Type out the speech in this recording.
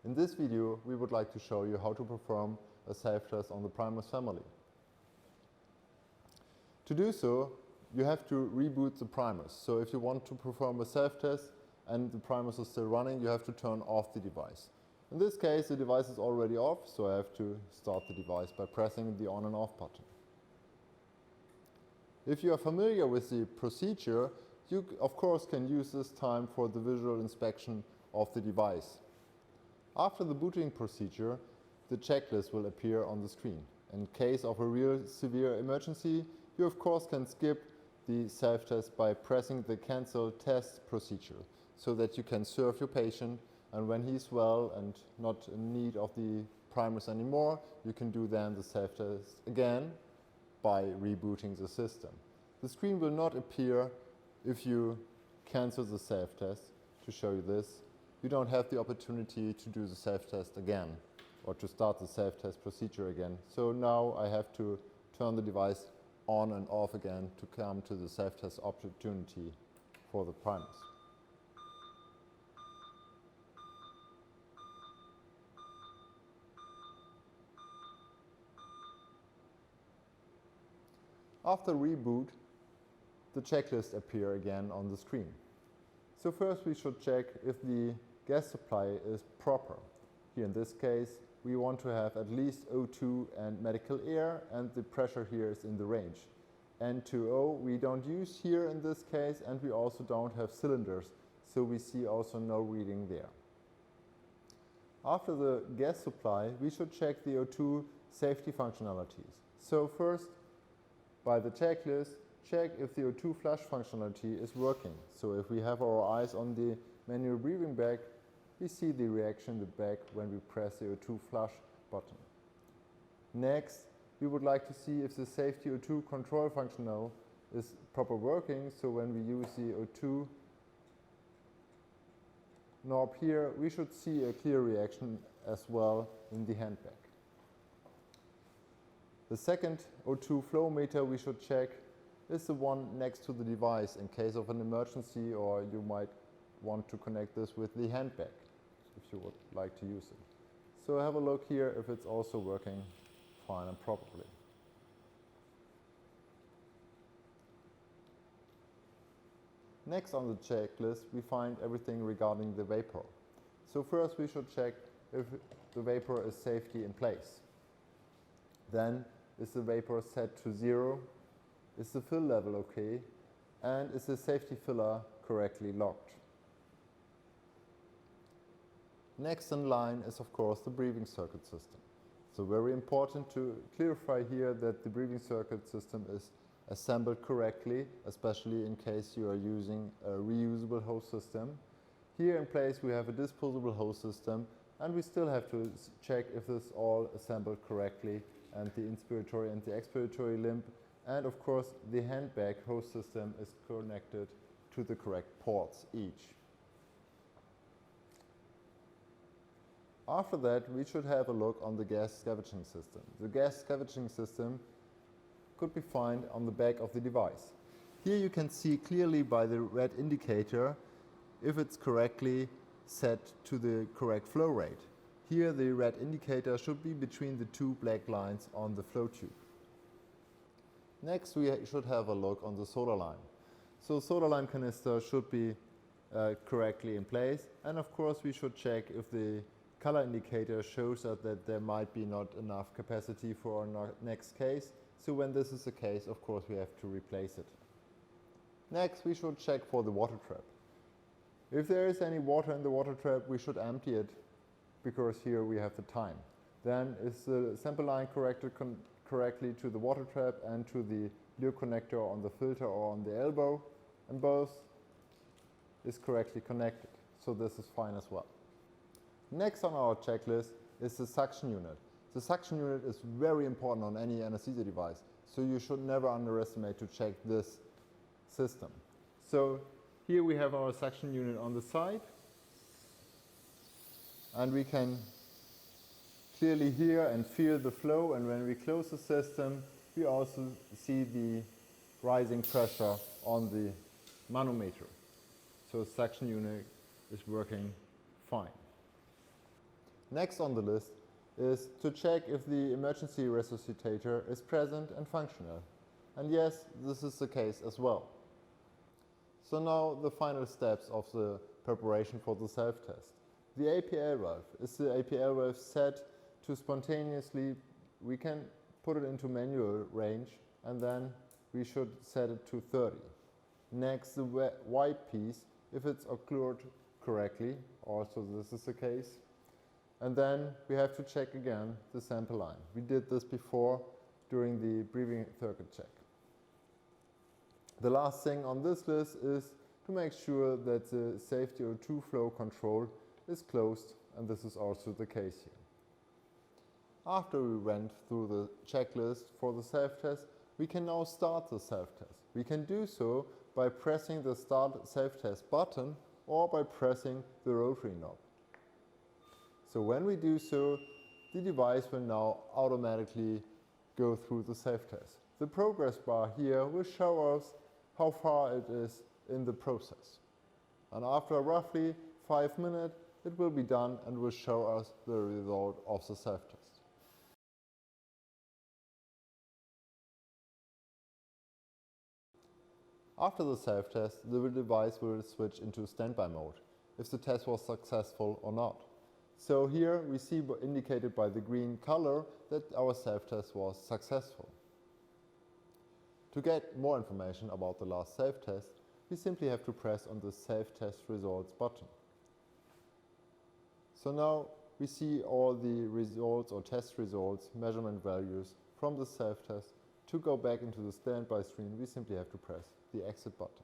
In this video, we would like to show you how to perform a self-test on the Primus family. To do so, you have to reboot the Primus. So if you want to perform a self-test and the Primus is still running, you have to turn off the device. In this case, the device is already off, so I have to start the device by pressing the on and off button. If you are familiar with the procedure, you of course can use this time for the visual inspection of the device. After the booting procedure, the checklist will appear on the screen. In case of a real severe emergency, you of course can skip the self-test by pressing the cancel test procedure so that you can serve your patient, and when he's well and not in need of the Primus anymore, you can do then the self-test again by rebooting the system. The screen will not appear if you cancel the self-test. To show you this, you don't have the opportunity to do the self-test again or to start the self-test procedure again. So now I have to turn the device on and off again to come to the self-test opportunity for the Primus. After reboot, the checklist appears again on the screen. So first we should check if the gas supply is proper. Here in this case, we want to have at least O2 and medical air, and the pressure here is in the range. N2O we don't use here in this case, and we also don't have cylinders, so we see also no reading there. After the gas supply, we should check the O2 safety functionalities. So first, by the checklist, check if the O2 flush functionality is working. So if we have our eyes on the manual breathing bag, we see the reaction in the bag when we press the O2 flush button. Next, we would like to see if the safety O2 control functional is proper working. So when we use the O2 knob here, we should see a clear reaction as well in the handbag. The second O2 flow meter we should check is the one next to the device in case of an emergency, or you might want to connect this with the handbag if you would like to use it. So have a look here if it's also working fine and properly. Next on the checklist, we find everything regarding the vapor. So first we should check if the vapor is safely in place. Then, is the vapor set to 0? Is the fill level okay? And is the safety filler correctly locked? Next in line is of course the breathing circuit system. So very important to clarify here that the breathing circuit system is assembled correctly, especially in case you are using a reusable hose system. Here in place we have a disposable hose system, and we still have to check if this is all assembled correctly, and the inspiratory and the expiratory limb, and of course the handbag hose system is connected to the correct ports each. After that, we should have a look on the gas scavenging system. The gas scavenging system could be found on the back of the device. Here you can see clearly by the red indicator if it's correctly set to the correct flow rate. Here the red indicator should be between the two black lines on the flow tube. Next we should have a look on the soda line. So soda line canister should be correctly in place, and of course we should check if the color indicator shows us that there might be not enough capacity for our next case. So when this is the case, of course we have to replace it. Next we should check for the water trap. If there is any water in the water trap, we should empty it, because here we have the time. Then is the sample line connected correctly to the water trap and to the lure connector on the filter or on the elbow, and both is correctly connected. So this is fine as well. Next on our checklist is the suction unit. The suction unit is very important on any anesthesia device, so you should never underestimate to check this system. So here we have our suction unit on the side, and we can clearly hear and feel the flow, and when we close the system, we also see the rising pressure on the manometer. So the suction unit is working fine. Next on the list is to check if the emergency resuscitator is present and functional. And yes, this is the case as well. So now the final steps of the preparation for the self-test. The APL valve. Is the APL valve set to spontaneously? We can put it into manual range and then we should set it to 30. Next, the white piece, if it's occurred correctly, also this is the case. And then we have to check again the sample line. We did this before during the breathing circuit check. The last thing on this list is to make sure that the safety O2 flow control is closed, and this is also the case here. After we went through the checklist for the self-test, we can now start the self-test. We can do so by pressing the Start Self-Test button or by pressing the rotary knob. So when we do so, the device will now automatically go through the self-test. The progress bar here will show us how far it is in the process. And after roughly 5 minutes, it will be done and will show us the result of the self-test. After the self-test, the device will switch into standby mode if the test was successful or not. So here we see indicated by the green color that our self-test was successful. To get more information about the last self-test, we simply have to press on the Self-Test Results button. So now we see all the results or test results, measurement values from the self-test. To go back into the standby screen, we simply have to press the Exit button.